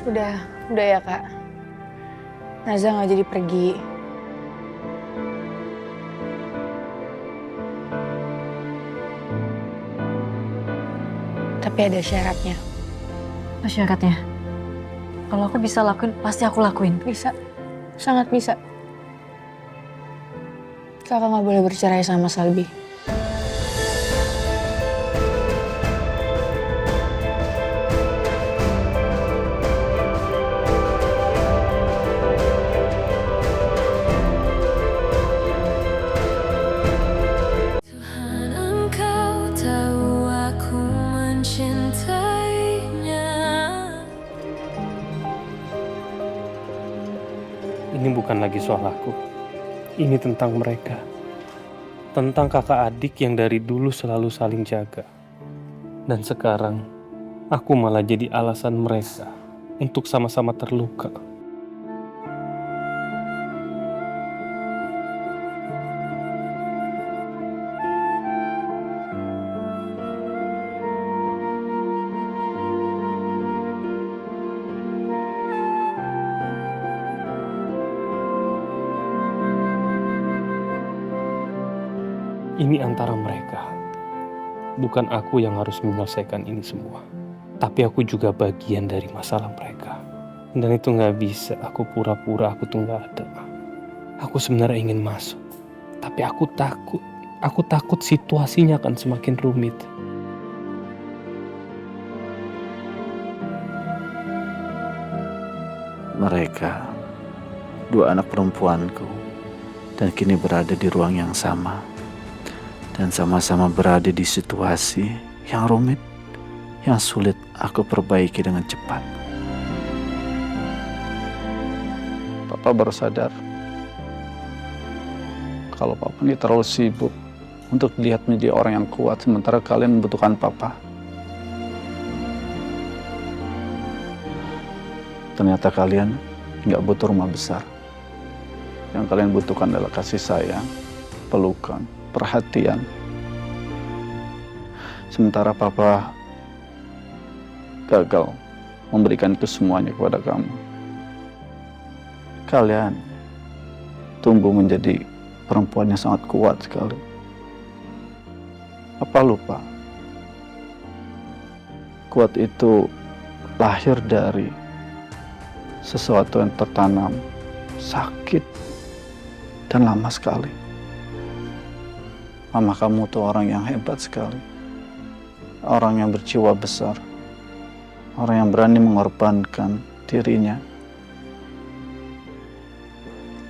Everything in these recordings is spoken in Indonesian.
Udah ya Kak. Naza nggak jadi pergi. Tapi ada syaratnya. Apa syaratnya? Kalau aku bisa lakuin, pasti aku lakuin. Bisa, sangat bisa. Kakak nggak boleh bercerai sama Salbi. Tuhan engkau tahu aku mencintainya. Ini bukan lagi soal aku. Ini tentang mereka. Tentang kakak adik yang dari dulu selalu saling jaga. Dan sekarang, aku malah jadi alasan mereka untuk sama-sama terluka. Ini antara mereka. Bukan aku yang harus menyelesaikan ini semua. Tapi aku juga bagian dari masalah mereka. Dan itu gak bisa aku pura-pura aku tuh gak ada. Aku sebenarnya ingin masuk. Tapi aku takut. Aku takut situasinya akan semakin rumit. Mereka, dua anak perempuanku, dan kini berada di ruang yang sama. Dan sama-sama berada di situasi yang rumit, yang sulit aku perbaiki dengan cepat. Papa baru sadar kalau Papa ini terlalu sibuk untuk dilihat menjadi orang yang kuat, sementara kalian membutuhkan Papa. Ternyata kalian nggak butuh rumah besar. Yang kalian butuhkan adalah kasih sayang, pelukan, perhatian. Sementara Papa gagal memberikan itu semuanya kepada kamu. Kalian tumbuh menjadi perempuan yang sangat kuat sekali. Apa lupa? Kuat itu lahir dari sesuatu yang tertanam, sakit, dan lama sekali. Mama kamu tuh orang yang hebat sekali. Orang yang berjiwa besar. Orang yang berani mengorbankan dirinya.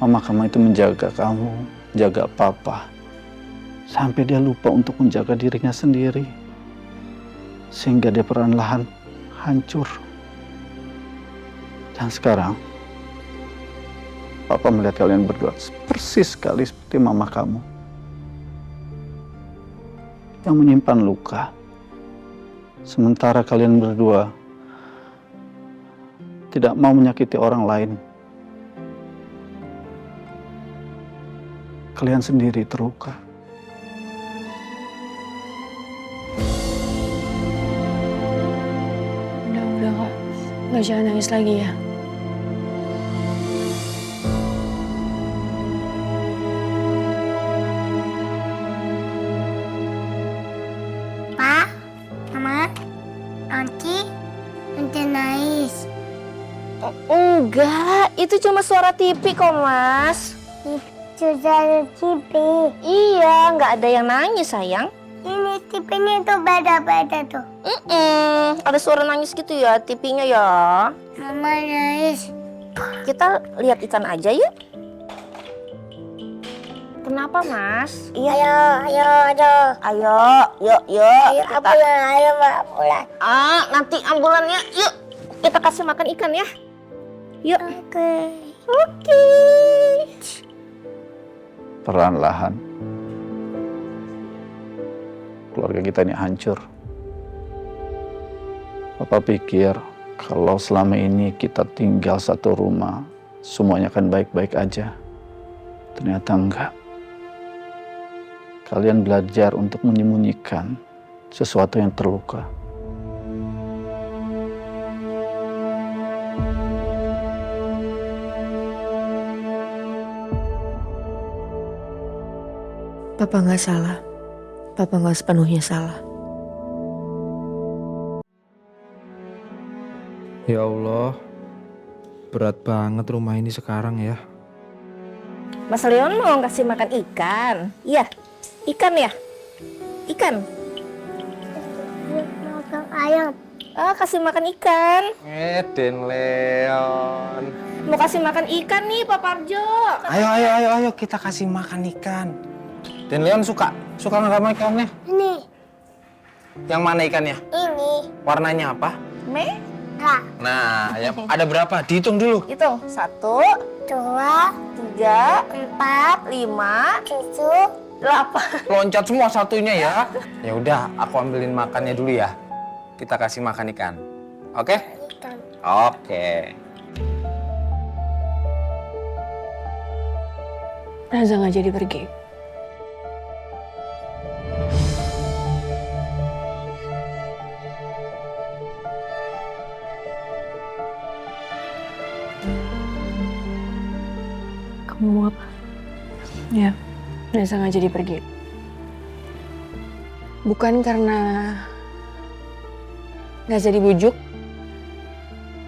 Mama kamu itu menjaga kamu, jaga Papa. Sampai dia lupa untuk menjaga dirinya sendiri. Sehingga dia perlahan-lahan hancur. Dan sekarang, Papa melihat kalian berdua persis sekali seperti mama kamu. Yang menyimpan luka. Sementara kalian berdua tidak mau menyakiti orang lain. Kalian sendiri terluka. Udah Kak. Nggak jangan nangis lagi ya. Pak, Mama, nanti nangis. Enggak, itu cuma suara TV kok, Mas. Suara TV. Iya, nggak ada yang nangis, sayang. Ini TV-nya tuh beda-beda tuh. Ada suara nangis gitu ya, TV-nya ya. Mama nangis. Kita lihat ikan aja yuk. Kenapa, Mas? Ayo. Ayo, yuk. Ayo, Kita- ambulan. Nanti ambulannya, yuk. Kita kasih makan ikan ya. Yuk. Oke. Perlahan-lahan keluarga kita ini hancur. Papa pikir kalau selama ini kita tinggal satu rumah, semuanya akan baik-baik aja. Ternyata enggak. Kalian belajar untuk menyembunyikan sesuatu yang terluka. Papa nggak salah. Papa nggak sepenuhnya salah. Ya Allah, berat banget rumah ini sekarang ya. Mas Leon mau kasih makan ikan. Iya, ikan ya? Ikan. Makan ayam. Kasih makan ikan. Den Leon. Mau kasih makan ikan nih, Pak Parjo. Ayo, kita kasih makan ikan. Den Leon suka nggak sama ikannya? Ini, Yang mana ikannya? ini. Warnanya apa? Merah. Nah, ada berapa? Dihitung dulu. Hitung. 1, 2, 3, 4, 5, 7, 8. Loncat semua satunya ya. Ya udah, aku ambilin makannya dulu ya. Kita kasih makan ikan. Oke? ikan. Oke. Naza nggak jadi pergi. Kamu mau apa? Ya, Naza nggak jadi pergi. Bukan karena Naza dibujuk,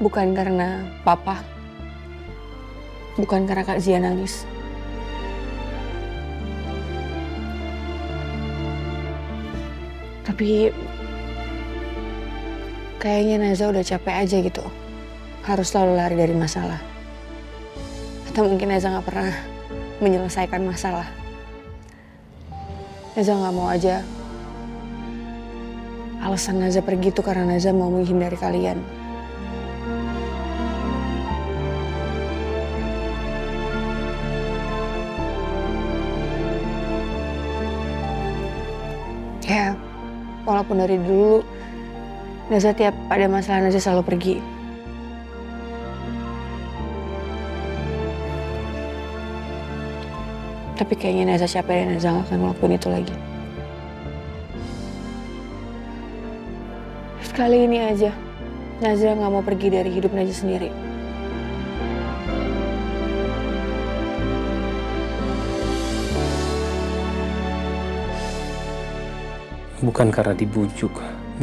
bukan karena papa, bukan karena Kak Zia nangis. Tapi kayaknya Naza udah capek aja gitu, harus selalu lari dari masalah. Atau mungkin Naza nggak pernah menyelesaikan masalah. Naza nggak mau aja alasan Naza pergi itu karena Naza mau menghindari kalian. Ya, walaupun dari dulu Naza tiap ada masalah Naza selalu pergi. Tapi kayaknya Naza capek dan Naza gak akan ngelakuin itu lagi. Sekali ini aja, Naza gak mau pergi dari hidup Naza sendiri. Bukan karena dibujuk,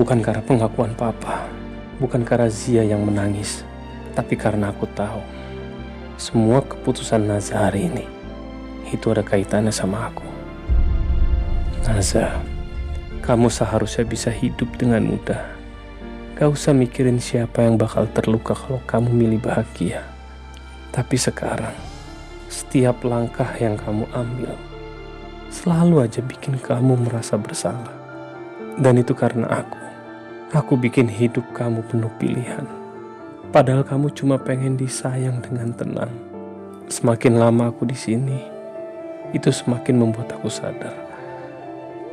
bukan karena pengakuan papa, bukan karena Zia yang menangis, tapi karena aku tahu semua keputusan Naza hari ini itu ada kaitannya sama aku. Naza, kamu seharusnya bisa hidup dengan mudah. Gak usah mikirin siapa yang bakal terluka kalau kamu milih bahagia. Tapi sekarang, setiap langkah yang kamu ambil selalu aja bikin kamu merasa bersalah. Dan itu karena aku bikin hidup kamu penuh pilihan. Padahal kamu cuma pengen disayang dengan tenang. Semakin lama aku di sini, itu semakin membuat aku sadar.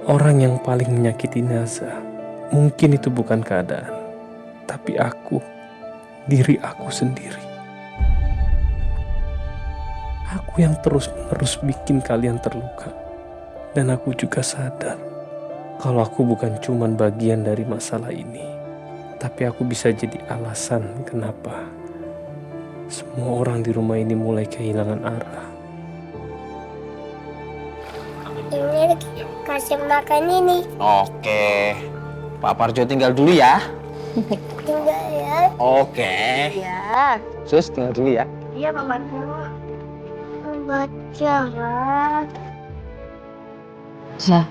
Orang yang paling menyakiti Naza, mungkin itu bukan keadaan, tapi aku, diri aku sendiri. Aku yang terus-menerus bikin kalian terluka. Dan aku juga sadar kalau aku bukan cuman bagian dari masalah ini, tapi aku bisa jadi alasan kenapa semua orang di rumah ini mulai kehilangan arah. Ini kasih makan ini. Oke. Pak Parjo tinggal dulu ya. Tinggal ya. Oke. Ya. Sus, tinggal dulu ya. Iya, Pak Parjo. Baca. Za.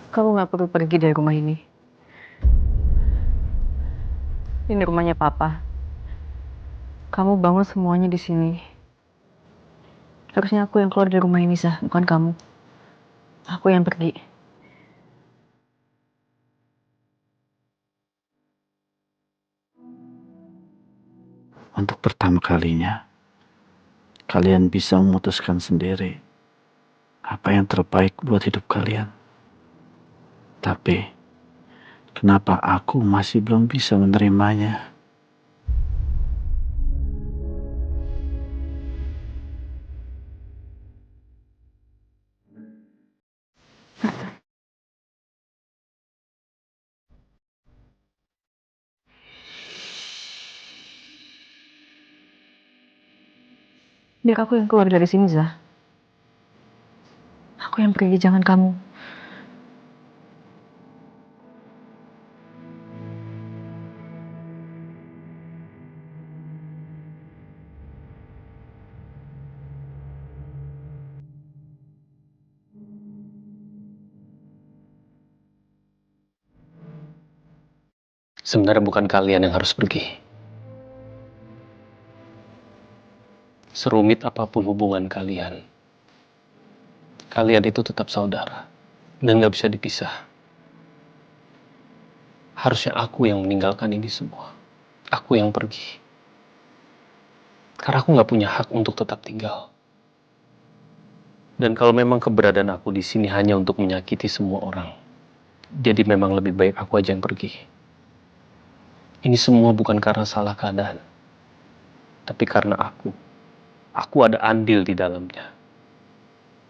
Kamu gak perlu pergi dari rumah ini. Ini rumahnya Papa. Kamu bangun semuanya di sini. Harusnya aku yang keluar dari rumah ini, Za, bukan kamu. Aku yang pergi. Untuk pertama kalinya, kalian bisa memutuskan sendiri apa yang terbaik buat hidup kalian. Tapi, kenapa aku masih belum bisa menerimanya? Biar aku yang keluar dari sini, Zah. Aku yang pergi, jangan kamu. Sebenarnya bukan kalian yang harus pergi. Serumit apapun hubungan kalian, kalian itu tetap saudara dan gak bisa dipisah. Harusnya aku yang meninggalkan ini semua. Aku yang pergi. Karena aku gak punya hak untuk tetap tinggal. Dan kalau memang keberadaan aku di sini hanya untuk menyakiti semua orang, jadi memang lebih baik aku aja yang pergi. Ini semua bukan karena salah keadaan, tapi karena aku ada andil di dalamnya.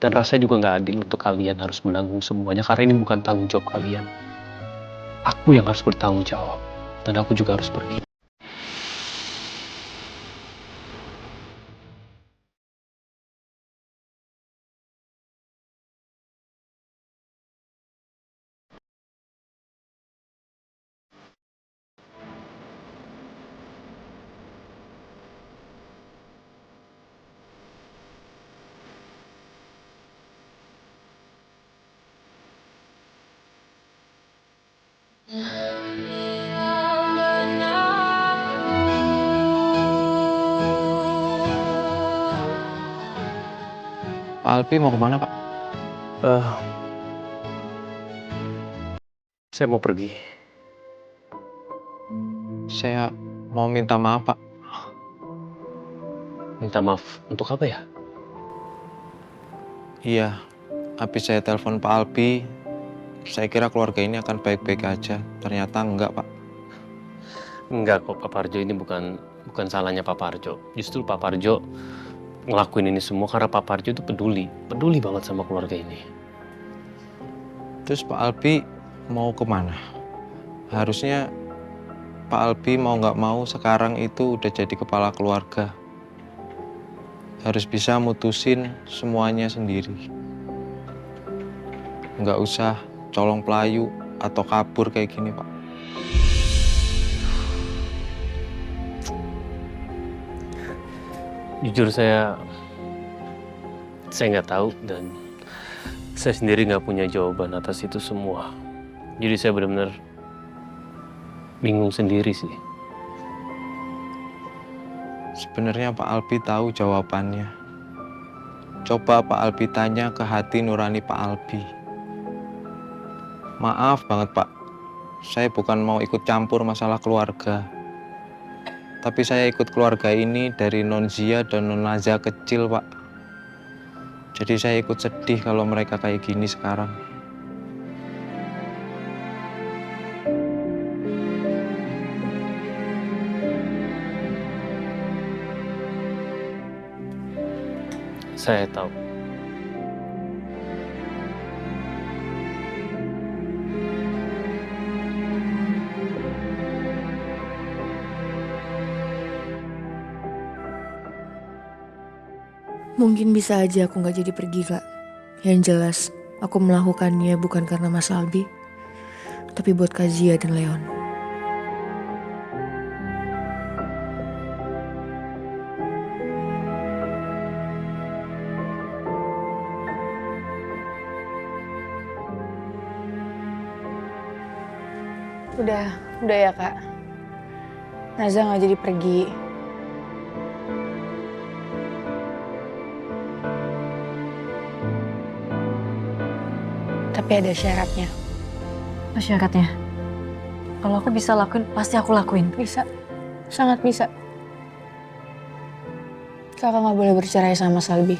Dan rasanya juga nggak adil untuk kalian harus menanggung semuanya, karena ini bukan tanggung jawab kalian. Aku yang harus bertanggung jawab, dan aku juga harus pergi. Pak Alpi mau kemana, Pak? Saya mau pergi. Saya mau minta maaf, Pak. Minta maaf untuk apa ya? Iya, habis saya telepon Pak Alpi, saya kira keluarga ini akan baik-baik aja. Ternyata enggak, Pak. Enggak kok, Pak Parjo, ini bukan salahnya Pak Parjo. Justru Pak Parjo ngelakuin ini semua karena Pak Parjo itu peduli banget sama keluarga ini. Terus Pak Alpi mau kemana? Harusnya Pak Alpi mau nggak mau sekarang itu udah jadi kepala keluarga. Harus bisa mutusin semuanya sendiri. Nggak usah colong pelayu atau kabur kayak gini, Pak. Jujur saya nggak tahu dan saya sendiri nggak punya jawaban atas itu semua. Jadi saya benar-benar bingung sendiri sih. Sebenarnya Pak Alpi tahu jawabannya. Coba Pak Alpi tanya ke hati nurani Pak Alpi. Maaf banget, Pak. Saya bukan mau ikut campur masalah keluarga. Tapi saya ikut keluarga ini dari Non Zia dan Non Naza kecil, Pak. Jadi saya ikut sedih kalau mereka kayak gini sekarang. Saya tahu. Mungkin bisa aja aku nggak jadi pergi, Kak. Yang jelas, aku melakukannya bukan karena Mas Albi, tapi buat Kazia dan Leon. Udah ya, Kak. Naza nggak jadi pergi. Tapi ada syaratnya. Apa syaratnya? Kalau aku bisa lakuin, pasti aku lakuin. Bisa, sangat bisa. Kakak nggak boleh bercerai sama Salbi.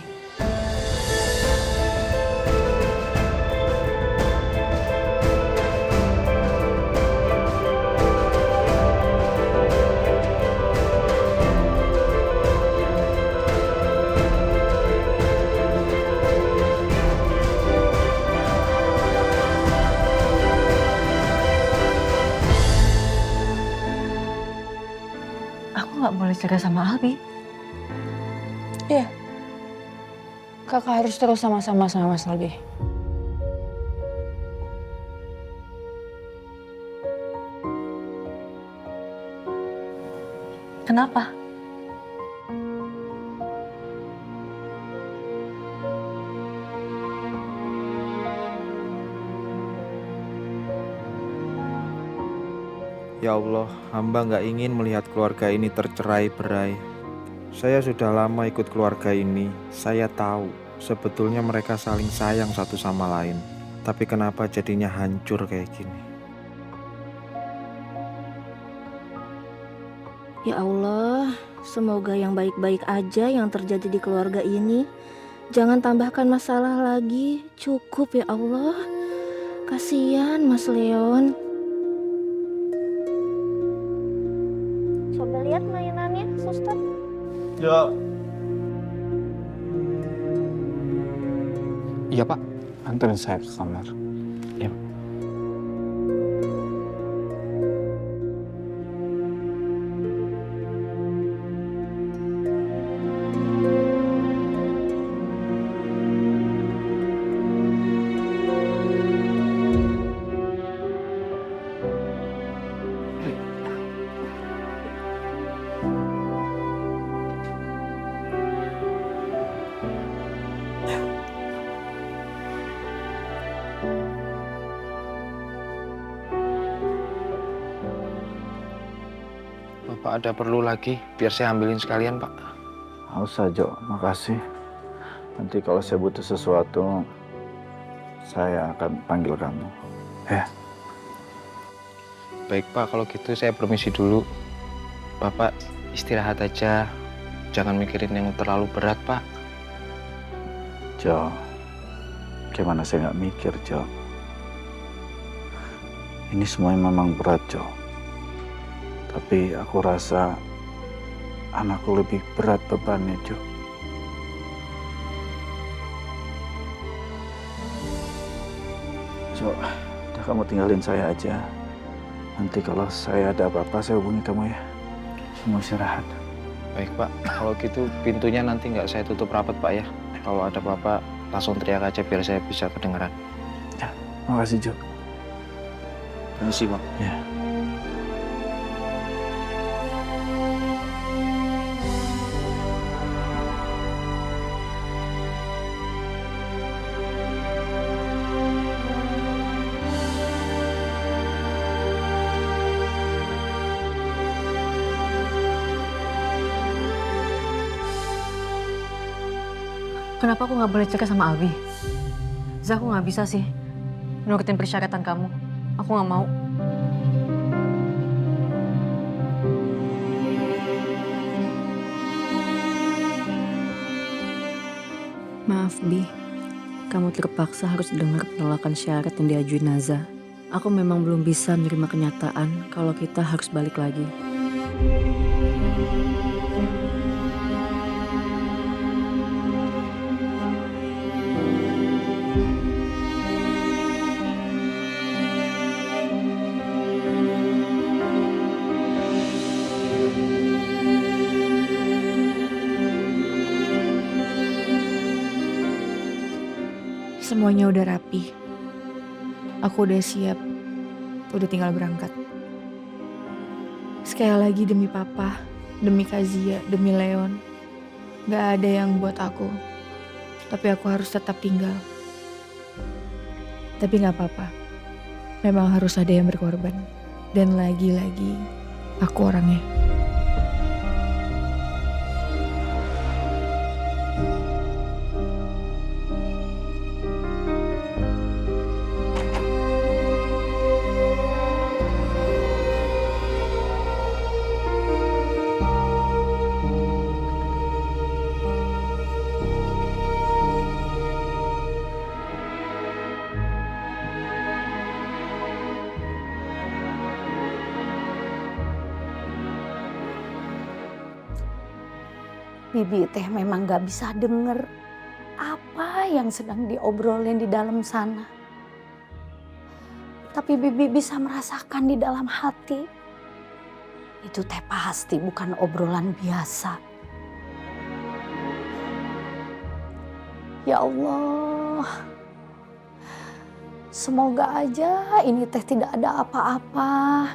Aku nggak boleh cerai sama Albi. Iya, Kakak harus terus sama-sama sama Mas Albi. Kenapa? Ya Allah, hamba nggak ingin melihat keluarga ini tercerai-berai. Saya sudah lama ikut keluarga ini. Saya tahu sebetulnya mereka saling sayang satu sama lain. Tapi kenapa jadinya hancur kayak gini? Ya Allah, semoga yang baik-baik aja yang terjadi di keluarga ini. Jangan tambahkan masalah lagi. Cukup ya Allah. Kasihan Mas Leon. Coba lihat mainannya, suster. Ya. Iya Pak. Anterin saya ke kamar. Ya. Bapak ada perlu lagi, biar saya ambilin sekalian, Pak. Nggak usah, Jo. Makasih. Nanti kalau saya butuh sesuatu, saya akan panggil kamu. Ya. Baik, Pak. Kalau gitu saya permisi dulu. Bapak istirahat aja. Jangan mikirin yang terlalu berat, Pak. Jo, gimana saya nggak mikir, Jo? Ini semuanya memang berat, Jo. Tapi aku rasa anakku lebih berat bebannya, Jo. Jo, udah kamu tinggalin saya aja. Nanti kalau saya ada apa-apa, saya hubungi kamu ya. Kamu istirahat. Baik, Pak. Kalau gitu pintunya nanti nggak saya tutup rapat, Pak ya. Kalau ada apa-apa langsung teriak aja biar saya bisa kedengeran. Ya, makasih, Jo. Permisi, Pak. Ya. Kenapa aku nggak boleh cerai sama Albi? Zah, aku nggak bisa sih nurutin persyaratan kamu. Aku nggak mau. Maaf, Bi. Kamu terpaksa harus dengar penolakan syarat yang diajuin Naza. Aku memang belum bisa menerima kenyataan kalau kita harus balik lagi. Semuanya udah rapi. Aku udah siap. Udah tinggal berangkat. Sekali lagi demi Papa, demi Kazia, demi Leon. Gak ada yang buat aku. Tapi aku harus tetap tinggal. Tapi gak apa-apa. Memang harus ada yang berkorban. Dan lagi-lagi aku orangnya. Bibi teh memang gak bisa denger apa yang sedang diobrolin di dalam sana. Tapi Bibi bisa merasakan di dalam hati. Itu teh pasti bukan obrolan biasa. Ya Allah, semoga aja ini teh tidak ada apa-apa.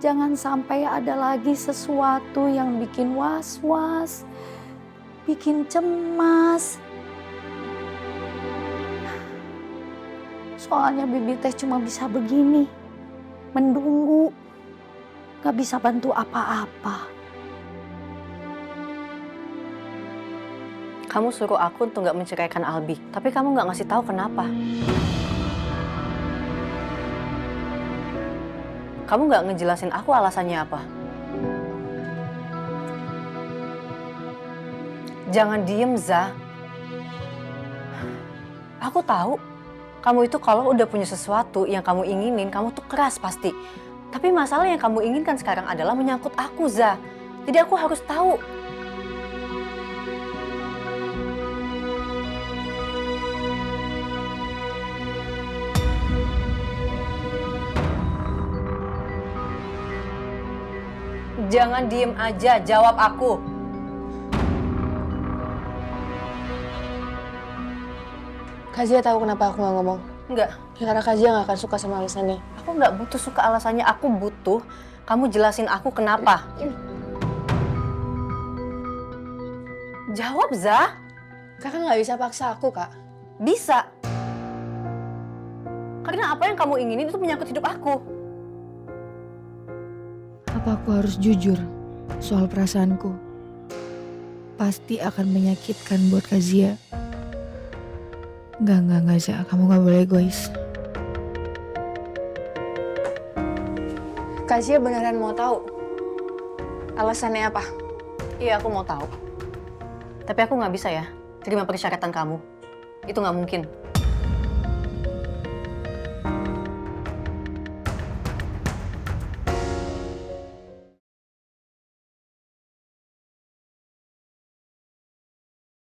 Jangan sampai ada lagi sesuatu yang bikin was-was, bikin cemas. Soalnya Bibi teh cuma bisa begini, mendunggu, gak bisa bantu apa-apa. Kamu suruh aku untuk gak menceraikan Albi, tapi kamu gak ngasih tahu kenapa. Kamu gak ngejelasin aku alasannya apa. Jangan diem, Za. Aku tahu, kamu itu kalau udah punya sesuatu yang kamu inginin, kamu tuh keras pasti. Tapi masalah yang kamu inginkan sekarang adalah menyangkut aku, Za. Jadi aku harus tahu. Jangan diem aja, jawab aku. Kazia tahu kenapa aku nggak ngomong? Enggak. Karena Kazia nggak akan suka sama alasannya. Aku nggak butuh suka alasannya, aku butuh kamu jelasin aku kenapa. Jawab, Za. Kakak nggak bisa paksa aku, Kak. Bisa. Karena apa yang kamu inginin itu menyangkut hidup aku. Apa aku harus jujur soal perasaanku? Pasti akan menyakitkan buat Kazia. Enggak, Za. Kamu gak boleh egois. Kazia beneran mau tahu alasannya apa? Iya, aku mau tahu. Tapi aku nggak bisa ya terima persyaratan kamu. Itu nggak mungkin.